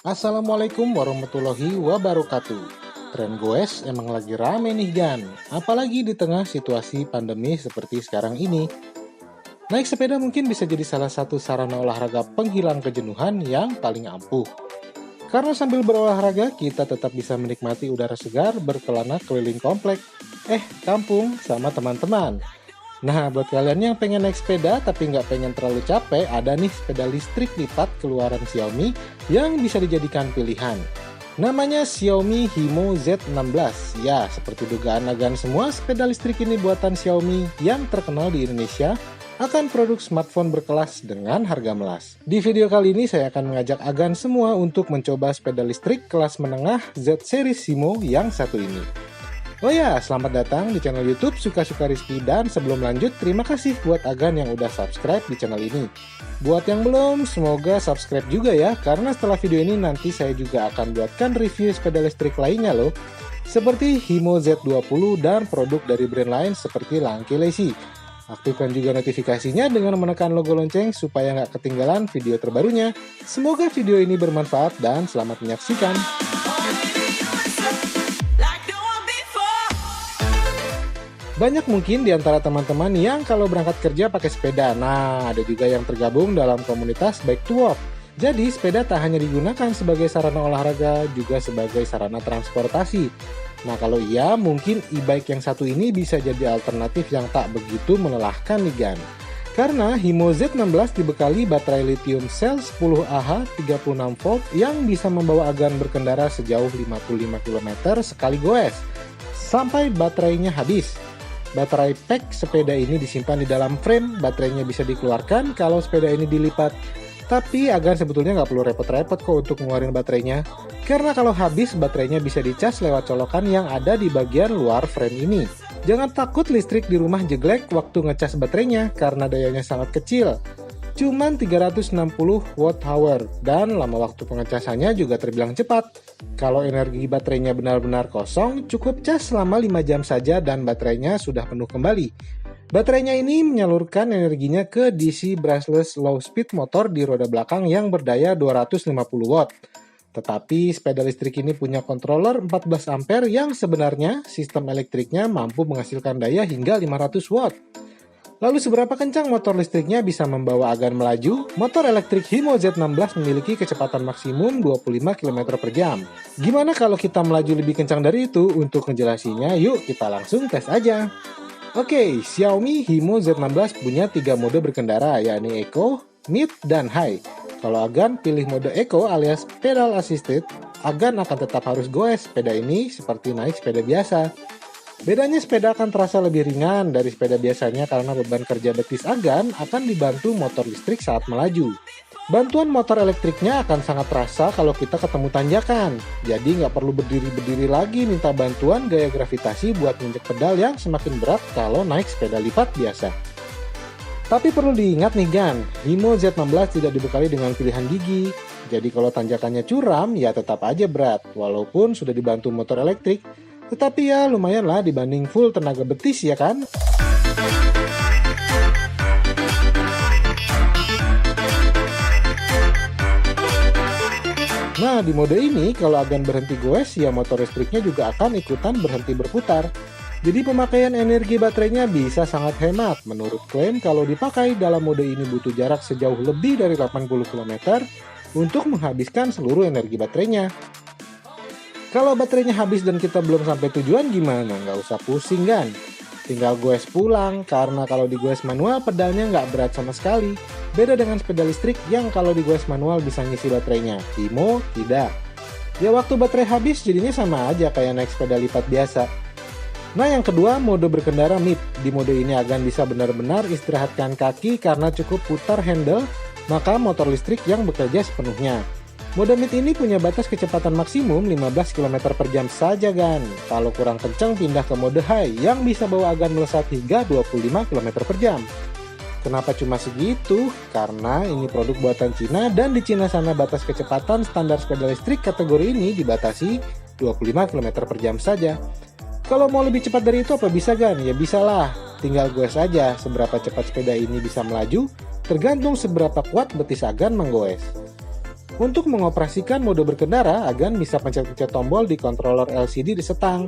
Assalamualaikum warahmatullahi wabarakatuh. Tren goes emang lagi rame nih Gan, apalagi di tengah situasi pandemi seperti sekarang ini. Naik sepeda mungkin bisa jadi salah satu sarana olahraga penghilang kejenuhan yang paling ampuh. Karena sambil berolahraga, kita tetap bisa menikmati udara segar berkelana keliling komplek, kampung sama teman-teman. Nah, buat kalian yang pengen naik sepeda tapi nggak pengen terlalu capek, ada nih sepeda listrik lipat keluaran Xiaomi yang bisa dijadikan pilihan. Namanya Xiaomi Himo Z16. Ya, seperti dugaan Agan semua, sepeda listrik ini buatan Xiaomi yang terkenal di Indonesia akan produk smartphone berkelas dengan harga melas. Di video kali ini saya akan mengajak Agan semua untuk mencoba sepeda listrik kelas menengah Z series Himo yang satu ini. Oh ya, selamat datang di channel YouTube Suka-Suka Rizky, dan sebelum lanjut, terima kasih buat Agan yang udah subscribe di channel ini. Buat yang belum, semoga subscribe juga ya, karena setelah video ini nanti saya juga akan buatkan review sepeda listrik lainnya loh, seperti Himo Z20 dan produk dari brand lain seperti Langke Lacy. Aktifkan juga notifikasinya dengan menekan logo lonceng supaya nggak ketinggalan video terbarunya. Semoga video ini bermanfaat dan selamat menyaksikan. Banyak mungkin di antara teman-teman yang kalau berangkat kerja pakai sepeda. Nah, ada juga yang tergabung dalam komunitas Bike to Work. Jadi, sepeda tak hanya digunakan sebagai sarana olahraga, juga sebagai sarana transportasi. Nah, kalau iya, mungkin e-bike yang satu ini bisa jadi alternatif yang tak begitu melelahkan nih Gan. Karena Himo Z16 dibekali baterai lithium cell 10Ah 36V yang bisa membawa Agan berkendara sejauh 55 km sekali goes, sampai baterainya habis. Baterai pack sepeda ini disimpan di dalam frame, baterainya bisa dikeluarkan kalau sepeda ini dilipat. Tapi Agan sebetulnya nggak perlu repot-repot kok untuk ngeluarin baterainya, karena kalau habis baterainya bisa dicas lewat colokan yang ada di bagian luar frame ini. Jangan takut listrik di rumah jeglek waktu ngecas baterainya karena dayanya sangat kecil. Cuman 360 Wh, dan lama waktu pengecasannya juga terbilang cepat. Kalau energi baterainya benar-benar kosong, cukup cas selama 5 jam saja dan baterainya sudah penuh kembali. Baterainya ini menyalurkan energinya ke DC brushless low speed motor di roda belakang yang berdaya 250 watt. Tetapi sepeda listrik ini punya controller 14 ampere yang sebenarnya sistem elektriknya mampu menghasilkan daya hingga 500 watt. Lalu seberapa kencang motor listriknya bisa membawa Agan melaju? Motor elektrik Himo Z16 memiliki kecepatan maksimum 25 km per jam. Gimana kalau kita melaju lebih kencang dari itu? Untuk ngejelasinnya, yuk kita langsung tes aja. Oke, Xiaomi Himo Z16 punya 3 mode berkendara, yakni Eco, Mid, dan High. Kalau Agan pilih mode Eco alias pedal assisted, Agan akan tetap harus goes sepeda ini seperti naik sepeda biasa. Bedanya sepeda akan terasa lebih ringan dari sepeda biasanya karena beban kerja betis Agan akan dibantu motor listrik saat melaju. Bantuan motor elektriknya akan sangat terasa kalau kita ketemu tanjakan. Jadi nggak perlu berdiri-berdiri lagi minta bantuan gaya gravitasi buat nginjek pedal yang semakin berat kalau naik sepeda lipat biasa. Tapi perlu diingat nih Gan, Himo Z16 tidak dibekali dengan pilihan gigi. Jadi kalau tanjakannya curam ya tetap aja berat, walaupun sudah dibantu motor elektrik. Tetapi ya lumayan lah dibanding full tenaga betis ya kan? Nah di mode ini kalau Agan berhenti goes ya motor listriknya juga akan ikutan berhenti berputar. Jadi pemakaian energi baterainya bisa sangat hemat. Menurut klaim kalau dipakai dalam mode ini butuh jarak sejauh lebih dari 80 km untuk menghabiskan seluruh energi baterainya. Kalau baterainya habis dan kita belum sampai tujuan gimana? Nggak usah pusing kan? Tinggal goes pulang, karena kalau digoes manual pedalnya nggak berat sama sekali. Beda dengan sepeda listrik yang kalau digoes manual bisa ngisi baterainya. Himo tidak. Ya waktu baterai habis jadinya sama aja kayak naik sepeda lipat biasa. Nah yang kedua, mode berkendara Mid. Di mode ini Agan bisa benar-benar istirahatkan kaki karena cukup putar handle, maka motor listrik yang bekerja sepenuhnya. Mode Mid ini punya batas kecepatan maksimum 15 km per jam saja Gan. Kalau kurang kencang pindah ke mode High yang bisa bawa Agan melesat hingga 25 km per jam. Kenapa cuma segitu? Karena ini produk buatan Cina dan di Cina sana batas kecepatan standar sepeda listrik kategori ini dibatasi 25 km per jam saja. Kalau mau lebih cepat dari itu apa bisa Gan? Ya bisa lah, tinggal goes aja. Seberapa cepat sepeda ini bisa melaju, tergantung seberapa kuat betis Agan menggoes. Untuk mengoperasikan mode berkendara, Agan bisa pencet-pencet tombol di controller LCD di setang.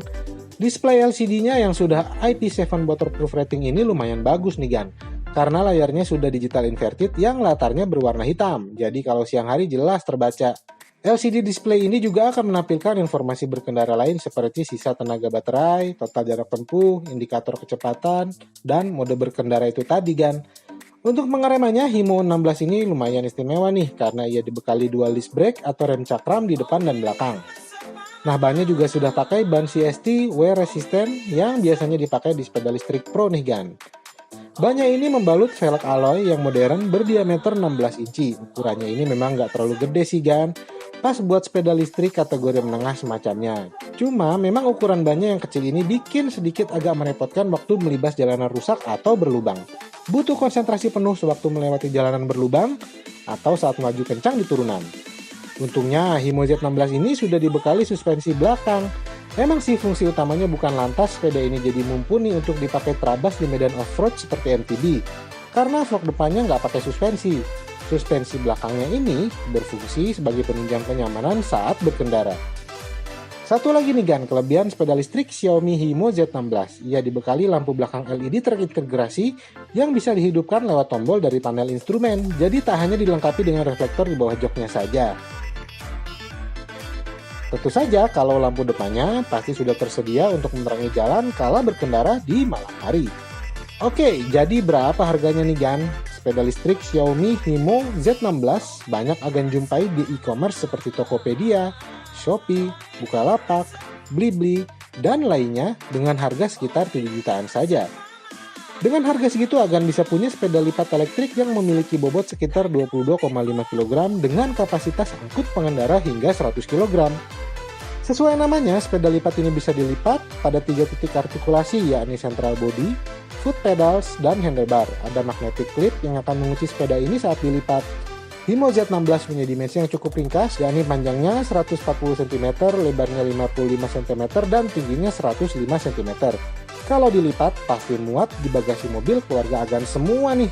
Display LCD-nya yang sudah IP7 waterproof rating ini lumayan bagus nih Gan, karena layarnya sudah digital inverted yang latarnya berwarna hitam, jadi kalau siang hari jelas terbaca. LCD display ini juga akan menampilkan informasi berkendara lain seperti sisa tenaga baterai, total jarak tempuh, indikator kecepatan, dan mode berkendara itu tadi Gan. Untuk pengeremanya, Himo 16 ini lumayan istimewa nih karena ia dibekali dual disc brake atau rem cakram di depan dan belakang. Nah, bannya juga sudah pakai ban CST wear resistant yang biasanya dipakai di sepeda listrik pro nih Gan. Bannya ini membalut velg alloy yang modern berdiameter 16 inci. Ukurannya ini memang nggak terlalu gede sih Gan, pas buat sepeda listrik kategori menengah semacamnya. Cuma memang ukuran bannya yang kecil ini bikin sedikit agak merepotkan waktu melibas jalanan rusak atau berlubang. Butuh konsentrasi penuh sewaktu melewati jalanan berlubang atau saat melaju kencang di turunan. Untungnya Himo Z16 ini sudah dibekali suspensi belakang. Emang sih fungsi utamanya bukan lantas sepeda ini jadi mumpuni untuk dipakai terabas di medan off-road seperti MTB. Karena fork depannya nggak pakai suspensi. Suspensi belakangnya ini berfungsi sebagai penunjang kenyamanan saat berkendara. Satu lagi nih Gan, kelebihan sepeda listrik Xiaomi Himo Z16. Ia dibekali lampu belakang LED terintegrasi yang bisa dihidupkan lewat tombol dari panel instrumen. Jadi tak hanya dilengkapi dengan reflektor di bawah joknya saja. Tentu saja kalau lampu depannya pasti sudah tersedia untuk menerangi jalan kala berkendara di malam hari. Oke, jadi berapa harganya nih Gan? Sepeda listrik Xiaomi Himo Z16 banyak Agan jumpai di e-commerce seperti Tokopedia, Shopee, Bukalapak, Blibli, dan lainnya dengan harga sekitar 7 jutaan saja. Dengan harga segitu Agan bisa punya sepeda lipat elektrik yang memiliki bobot sekitar 22,5 kg dengan kapasitas angkut pengendara hingga 100 kg. Sesuai namanya, sepeda lipat ini bisa dilipat pada 3 titik artikulasi yakni central body, foot pedals, dan handlebar. Ada magnetic clip yang akan mengunci sepeda ini saat dilipat. Himo Z16 punya dimensi yang cukup ringkas, yakni panjangnya 140 cm, lebarnya 55 cm, dan tingginya 105 cm. Kalau dilipat, pasti muat di bagasi mobil keluarga Agan semua nih.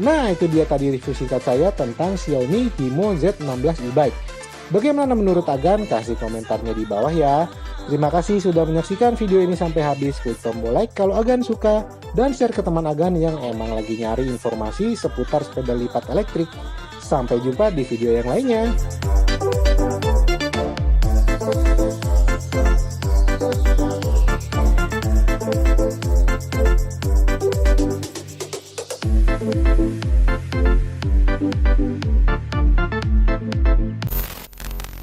Nah, itu dia tadi review singkat saya tentang Xiaomi Himo Z16 e-bike. Bagaimana menurut Agan? Kasih komentarnya di bawah ya. Terima kasih sudah menyaksikan video ini sampai habis. Klik tombol like kalau Agan suka, dan share ke teman Agan yang emang lagi nyari informasi seputar sepeda lipat elektrik. Sampai jumpa di video yang lainnya.